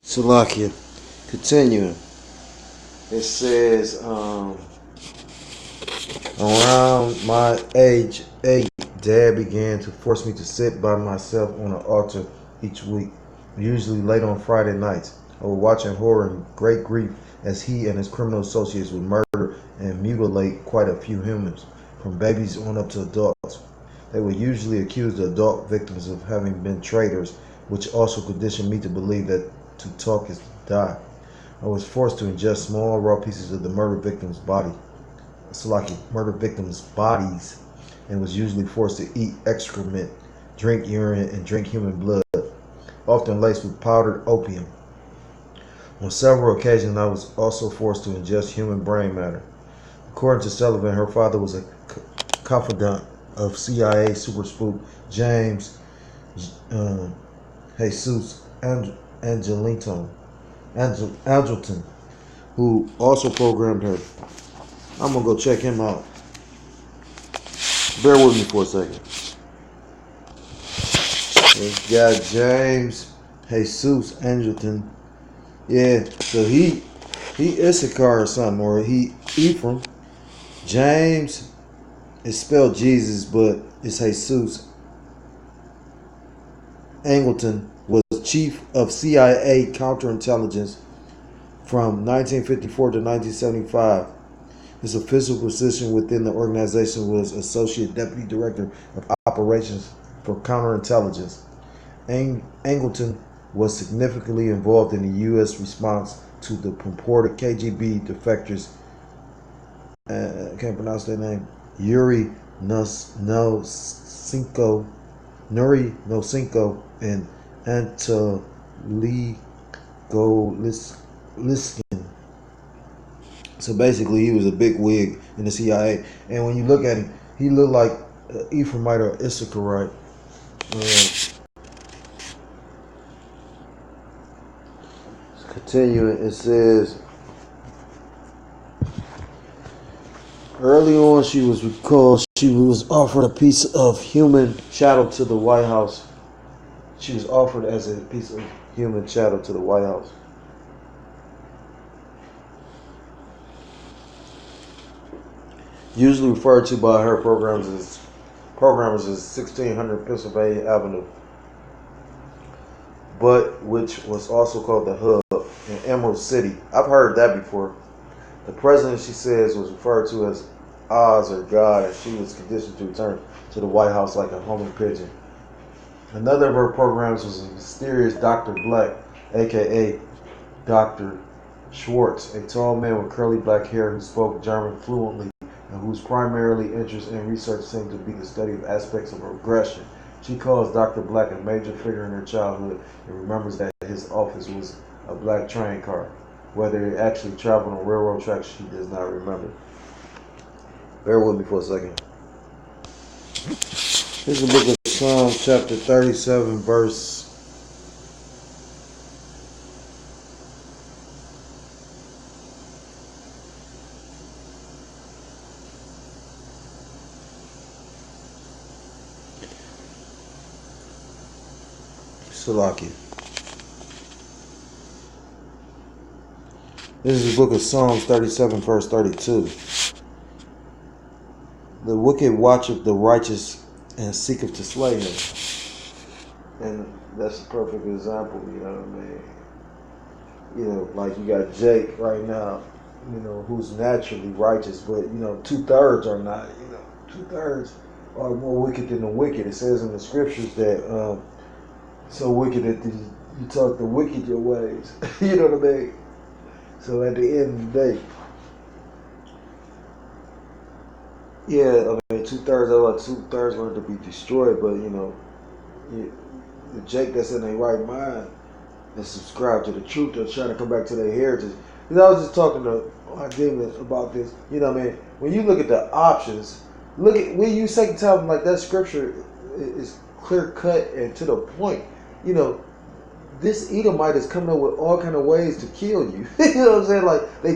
Salakia. Continuing. It says, around my age 8, Dad began to force me to sit by myself on an altar each week, usually late on Friday nights. I would watch in horror and great grief as he and his criminal associates would murder and mutilate quite a few humans, from babies on up to adults. They would usually accuse the adult victims of having been traitors, which also conditioned me to believe that to talk is to die. I was forced to ingest small raw pieces of the murder victims' bodies, and was usually forced to eat excrement, drink urine, and drink human blood, often laced with powdered opium. On several occasions, I was also forced to ingest human brain matter. According to Sullivan, her father was a confidant of CIA super spook James Jesus Angelton, who also programmed her. I'm gonna go check him out. Bear with me for a second. We got James Jesus Angelton. Yeah, so he Issachar or something, or he Ephraim. James is spelled Jesus, but it's Jesus. Angleton was chief of CIA counterintelligence from 1954 to 1975. His official position within the organization was Associate Deputy Director of Operations for Counterintelligence. Angleton was significantly involved in the U.S. response to the purported KGB defectors, I can't pronounce their name, Yuri Nosenko, and Anatoly Goliskin. So basically, he was a big wig in the CIA. And when you look at him, he looked like Ephraimite or Issacharite. Continuing, it says, early on, she was recalled she was offered a piece of human chattel to the White House. She was offered as a piece of human chattel to the White House. Usually referred to by her programmers as 1600 Pennsylvania Avenue, but which was also called the Hub in Emerald City. I've heard that before. The president, she says, was referred to as Oz or God, and she was conditioned to return to the White House like a homing pigeon. Another of her programs was a mysterious Dr. Black, aka Dr. Schwartz, a tall man with curly black hair who spoke German fluently and whose primarily interest in research seemed to be the study of aspects of aggression. She calls Dr. Black a major figure in her childhood and remembers that his office was a black train car. Whether it actually traveled on railroad tracks, she does not remember. Bear with me for a second. This is the book of Psalms, chapter 37, verse Salakia. This is the book of Psalms 37, verse 32. The wicked watcheth the righteous and seeketh to slay him. And that's a perfect example, you know what I mean? You know, like you got Jake right now, you know, who's naturally righteous, but, you know, 2/3 are not, you know, 2/3 are more wicked than the wicked. It says in the scriptures that so wicked that you taught the wicked your ways. You know what I mean? So at the end of the day, yeah, I mean, 2/3 wanted to be destroyed, but you know, the Jake that's in their right mind and subscribe to the truth, they're trying to come back to their heritage. Because I was just talking to my demon about this. You know what I mean? When you look at the options, look at when you say tell them like that scripture is clear cut and to the point. You know, this Edomite is coming up with all kind of ways to kill you. You know what I'm saying? Like they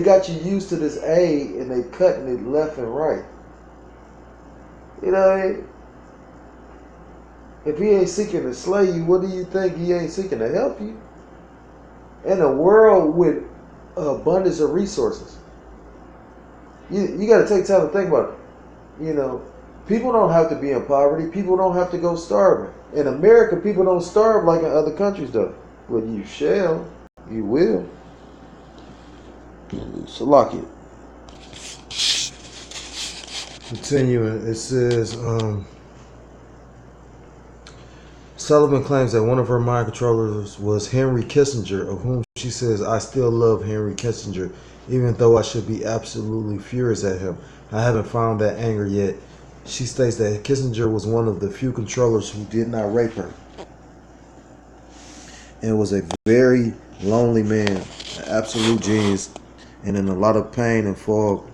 got you used to this A and they cutting it left and right. You know what I mean? If he ain't seeking to slay you, what do you think? He ain't seeking to help you. in a world with abundance of resources. You got to take time to think about it. You know, people don't have to be in poverty. People don't have to go starving. In America, people don't starve like in other countries, though. But you shall. You will. Salakia. Continuing, it says, Sullivan claims that one of her mind controllers was Henry Kissinger, of whom she says, I still love Henry Kissinger, even though I should be absolutely furious at him. I haven't found that anger yet. She states that Kissinger was one of the few controllers who did not rape her, and was a very lonely man, an absolute genius, and in a lot of pain and fog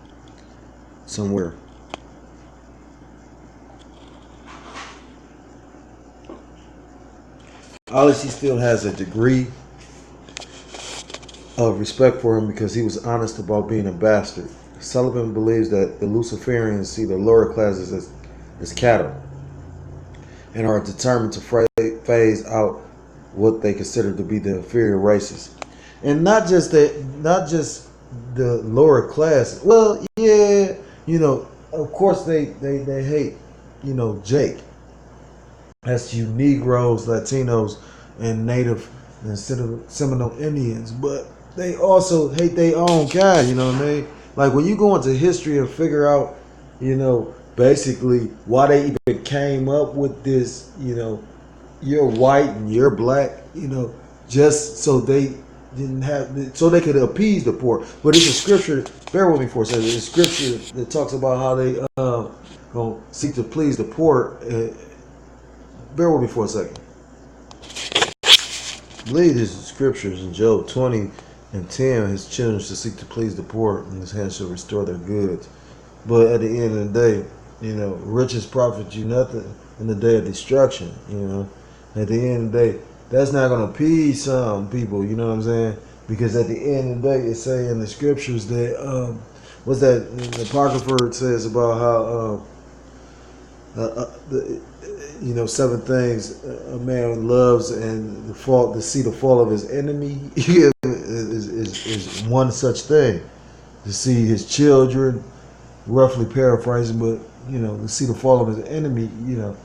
somewhere. Obviously, she still has a degree of respect for him because he was honest about being a bastard. Sullivan believes that the Luciferians see the lower classes as cattle and are determined to phase out what they consider to be the inferior races, and not just the lower class. Well, yeah, you know, of course they hate, you know, Jake. That's you Negroes, Latinos, and Native and Seminole Indians, but they also hate their own kind. You know, and they like when you go into history and figure out, you know, basically why they even came up with this. You know, you're white and you're black. You know, just so they didn't have, so they could appease the poor. But it's a scripture. Bear with me for a second. It's a scripture that talks about how they gonna seek to please the poor. Bear with me for a second. I believe this is scriptures in Job 20:10. His children should seek to please the poor, and his hands shall restore their goods. But at the end of the day, you know, riches profit you nothing in the day of destruction. You know, at the end of the day, that's not going to appease some people. You know what I'm saying? Because at the end of the day, it's saying in the scriptures that what's that? The Apocrypha says about how you know, 7 things a man loves, and to see the fall of his enemy is one such thing. To see his children, roughly paraphrasing, but you know, to see the fall of his enemy, you know,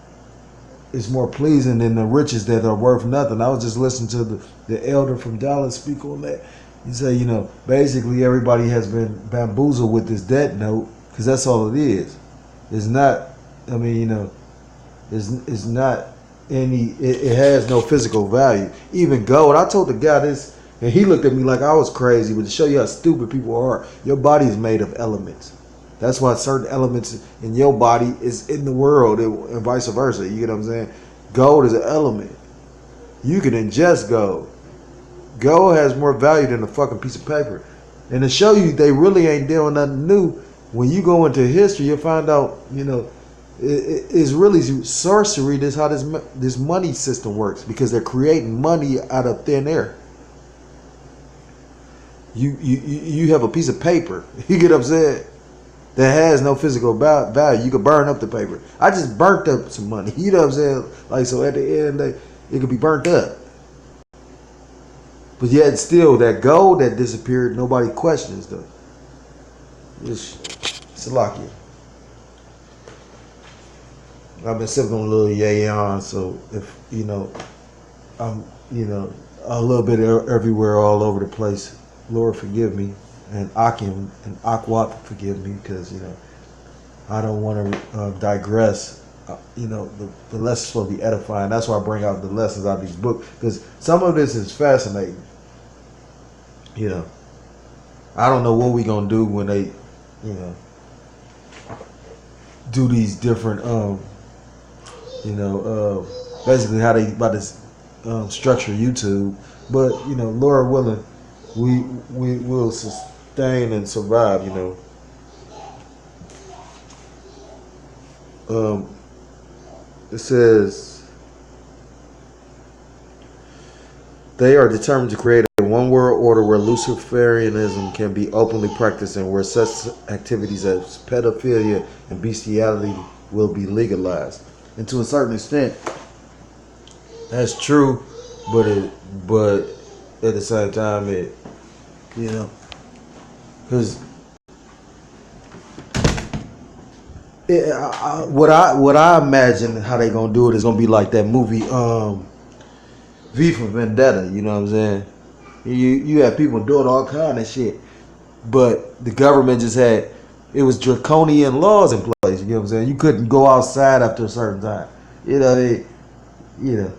is more pleasing than the riches that are worth nothing. I was just listening to the elder from Dallas speak on that. He said, you know, basically everybody has been bamboozled with this debt note, because that's all it is. It's not, I mean, you know, it's not any, it has no physical value. Even gold, I told the guy this, and he looked at me like I was crazy, but to show you how stupid people are, your body is made of elements. That's why certain elements in your body is in the world, and vice versa. You get what I'm saying? Gold is an element. You can ingest gold. Gold has more value than a fucking piece of paper. And to show you they really ain't doing nothing new, when you go into history, you'll find out, you know, it's really sorcery. That's how this money system works, because they're creating money out of thin air. You have a piece of paper, you get what I'm saying, that has no physical value. You could burn up the paper. I just burnt up some money, you know what I'm saying? Like, so at the end of the day, it could be burnt up. But yet still, that gold that disappeared, nobody questions though. It's a lock. I've been sipping on a little yayan, so if, you know, I'm, you know, a little bit everywhere, all over the place, Lord forgive me, and Akim and Akwat forgive me, because, you know, I don't want to digress. You know, the lessons supposed to be edifying. That's why I bring out the lessons out of these books, because some of this is fascinating. You know, I don't know what we gonna do when they, you know, do these different, you know, basically how they about to structure YouTube. But, you know, Lord willing, we will sustain and survive, you know. It says they are determined to create a one world order where Luciferianism can be openly practiced, and where such activities as pedophilia and bestiality will be legalized. And to a certain extent, that's true, but at the same time, you know, because what I imagine how they gonna do it is gonna be like that movie V for Vendetta. You know what I'm saying? You have people doing all kind of shit, but the government just had it was draconian laws in place. You know what I'm saying? You couldn't go outside after a certain time. You know you know.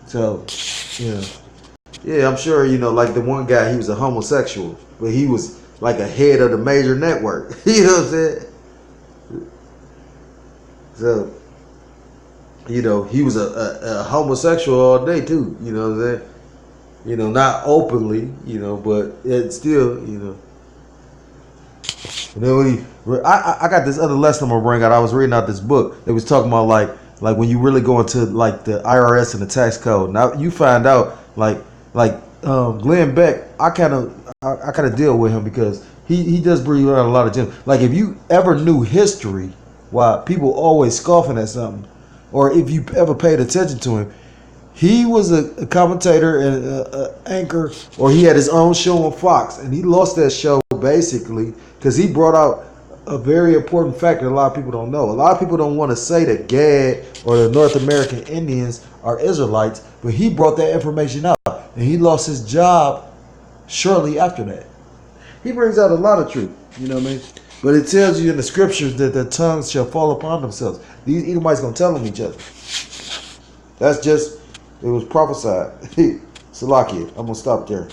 So, you know, yeah, I'm sure like the one guy, he was a homosexual, but he was like a head of the major network. You know what I'm saying? So, he was a homosexual all day too. You know what I'm saying? Not openly, but it's still, I got this other lesson I'm gonna bring out. I was reading out this book. It was talking about like when you really go into like the IRS and the tax code. Now you find out Glenn Beck. I kind of deal with him because he does bring out a lot of gems. Like if you ever knew history, why people always scoffing at something, or if you ever paid attention to him. He was a commentator and a anchor, or he had his own show on Fox, and he lost that show basically because he brought out a very important fact that a lot of people don't know. A lot of people don't want to say that Gad or the North American Indians are Israelites, but he brought that information out, and he lost his job shortly after that. He brings out a lot of truth, you know what I mean? But it tells you in the scriptures that their tongues shall fall upon themselves. These Edomites gonna tell them each other. That's just, it was prophesied. Salakia, I'm gonna stop there.